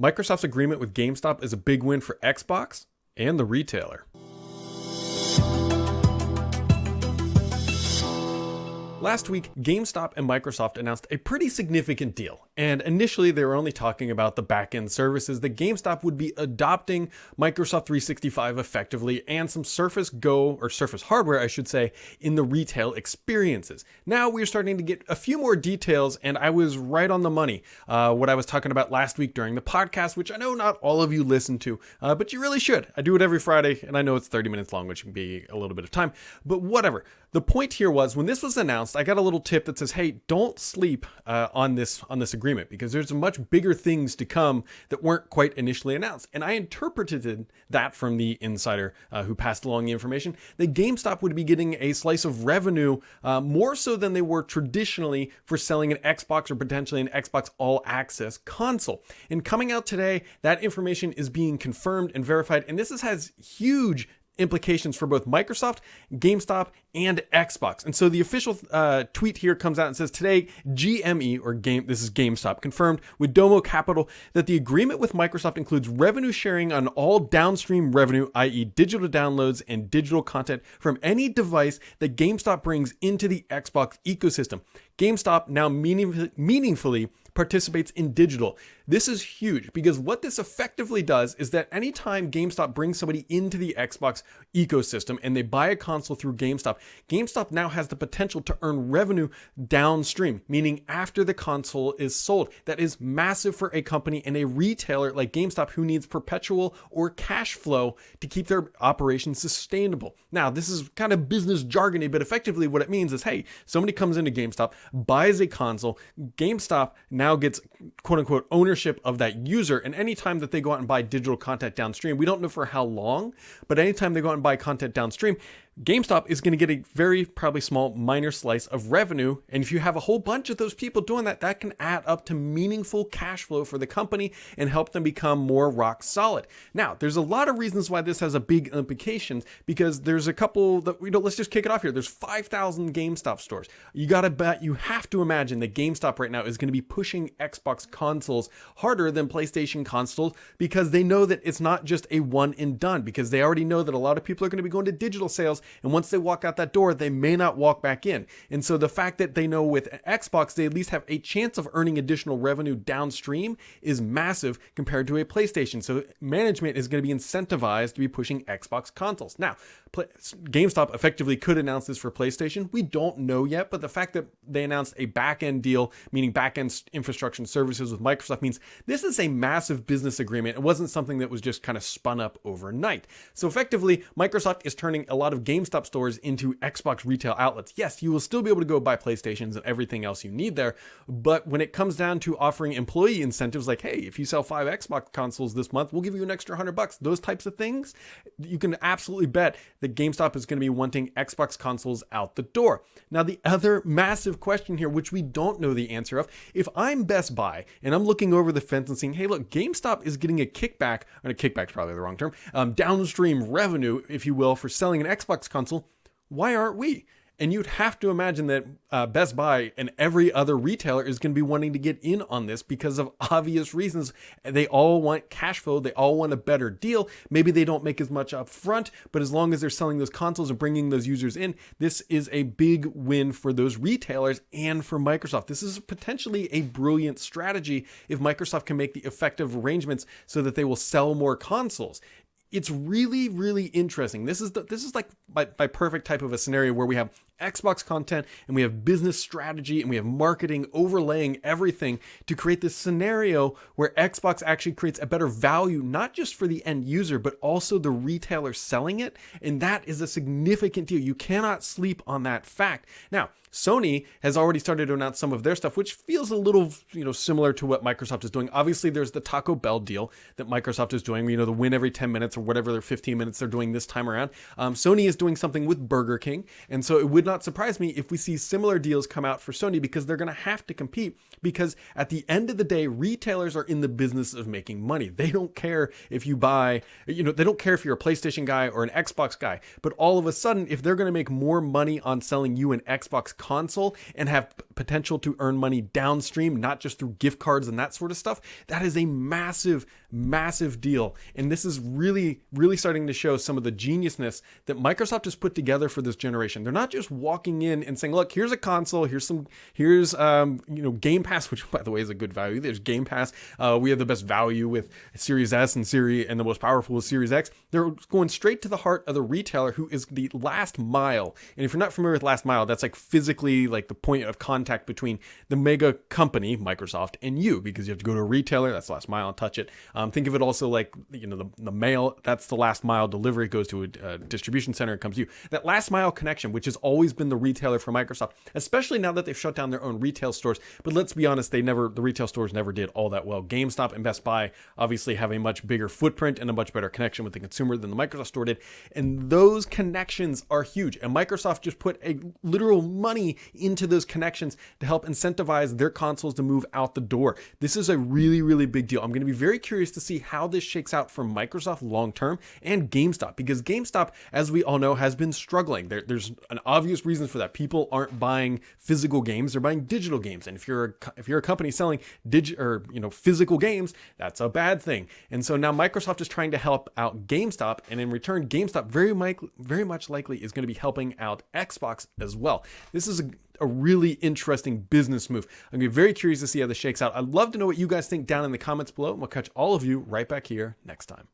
Microsoft's agreement with GameStop is a big win for Xbox and the retailer. Last week, GameStop and Microsoft announced a pretty significant deal. And initially, they were only talking about the back-end services that GameStop would be adopting Microsoft 365 effectively and some Surface Go, or Surface hardware, I should say, in the retail experiences. Now we're starting to get a few more details, and I was right on the money. What I was talking about last week during the podcast, which I know not all of you listen to, but you really should. I do it every Friday, and I know it's 30 minutes long, which can be a little bit of time, but whatever. The point here was, when this was announced, I got a little tip that says, hey, don't sleep on this agreement, because there's much bigger things to come that weren't quite initially announced. And I interpreted that from the insider who passed along the information that GameStop would be getting a slice of revenue more so than they were traditionally for selling an Xbox or potentially an Xbox All Access console. And coming out today, that information is being confirmed and verified. And this has huge implications for both Microsoft, GameStop, and Xbox. And so the official tweet here comes out and says, today, this is GameStop, confirmed with Domo Capital that the agreement with Microsoft includes revenue sharing on all downstream revenue, i.e. digital downloads and digital content from any device that GameStop brings into the Xbox ecosystem. GameStop now meaningfully participates in digital. This is huge, because what this effectively does is that anytime GameStop brings somebody into the Xbox ecosystem and they buy a console through GameStop, GameStop now has the potential to earn revenue downstream, meaning after the console is sold. That is massive for a company and a retailer like GameStop, who needs perpetual or cash flow to keep their operations sustainable. Now, this is kind of business jargony, but effectively what it means is, hey, somebody comes into GameStop, buys a console, GameStop now gets quote unquote ownership of that user. And anytime that they go out and buy digital content downstream, we don't know for how long, but anytime they go out and buy content downstream, GameStop is going to get a very probably small minor slice of revenue. And if you have a whole bunch of those people doing that, that can add up to meaningful cash flow for the company and help them become more rock solid. Now, there's a lot of reasons why this has a big implications, because there's a couple that, let's just kick it off here. There's 5,000 GameStop stores. You have to imagine that GameStop right now is going to be pushing Xbox consoles harder than PlayStation consoles, because they know that it's not just a one and done, because they already know that a lot of people are going to be going to digital sales. And once they walk out that door, they may not walk back in. And so the fact that they know with Xbox, they at least have a chance of earning additional revenue downstream is massive compared to a PlayStation. So management is going to be incentivized to be pushing Xbox consoles. Now, GameStop effectively could announce this for PlayStation. We don't know yet, but the fact that they announced a back-end deal, meaning back-end infrastructure and services with Microsoft, means this is a massive business agreement. It wasn't something that was just kind of spun up overnight. So effectively, Microsoft is turning a lot of GameStop stores into Xbox retail outlets. Yes, you will still be able to go buy PlayStations and everything else you need there, but when it comes down to offering employee incentives like, hey, if you sell 5 Xbox consoles this month, we'll give you an extra $100, those types of things, you can absolutely bet that GameStop is going to be wanting Xbox consoles out the door. Now, the other massive question here, which we don't know the answer of, if I'm Best Buy and I'm looking over the fence and saying, hey, look, GameStop is getting a kickback, and a kickback's probably the wrong term, downstream revenue, if you will, for selling an Xbox console, why aren't we? And you'd have to imagine that Best Buy and every other retailer is going to be wanting to get in on this because of obvious reasons. They all want cash flow. They all want a better deal. Maybe they don't make as much up front, but as long as they're selling those consoles and bringing those users in, this is a big win for those retailers and for Microsoft. This is potentially a brilliant strategy if Microsoft can make the effective arrangements so that they will sell more consoles. It's really, really interesting. This is like my perfect type of a scenario where we have Xbox content and we have business strategy and we have marketing overlaying everything to create this scenario where Xbox actually creates a better value, not just for the end user, but also the retailer selling it. And that is a significant deal. You cannot sleep on that fact. Now, Sony has already started to announce some of their stuff, which feels a little, similar to what Microsoft is doing. Obviously, there's the Taco Bell deal that Microsoft is doing, the win every 10 minutes or whatever their 15 minutes they're doing this time around. Sony is doing something with Burger King. And so it would not surprise me if we see similar deals come out for Sony, because they're going to have to compete, because at the end of the day, retailers are in the business of making money. They don't care if you buy, they don't care if you're a PlayStation guy or an Xbox guy, but all of a sudden, if they're going to make more money on selling you an Xbox console and have potential to earn money downstream, not just through gift cards and that sort of stuff, that is a massive, massive deal. And this is really, really starting to show some of the geniusness that Microsoft has put together for this generation. They're not just walking in and saying, look, here's a console, here's Game Pass, which by the way is a good value. There's Game Pass. We have the best value with Series S and the most powerful is Series X. They're going straight to the heart of the retailer, who is the last mile. And if you're not familiar with last mile, that's like physically like the point of contact between the mega company, Microsoft, and you, because you have to go to a retailer, that's last mile, and touch it. Think of it also like, the mail, that's the last mile delivery. It goes to a distribution center, it comes to you. That last mile connection, which has always been the retailer for Microsoft, especially now that they've shut down their own retail stores. But let's be honest, the retail stores never did all that well. GameStop and Best Buy obviously have a much bigger footprint and a much better connection with the consumer than the Microsoft store did. And those connections are huge. And Microsoft just put a literal money into those connections to help incentivize their consoles to move out the door. This is a really, really big deal. I'm going to be very curious to see how this shakes out for Microsoft long term and GameStop, because GameStop, as we all know, has been struggling. There's an obvious reason for that. People aren't buying physical games; they're buying digital games. And if you're a company selling physical games, that's a bad thing. And so now Microsoft is trying to help out GameStop, and in return, GameStop very much likely is going to be helping out Xbox as well. This is a really interesting business move. I'm going to be very curious to see how this shakes out. I'd love to know what you guys think down in the comments below, and we'll catch all of you right back here next time.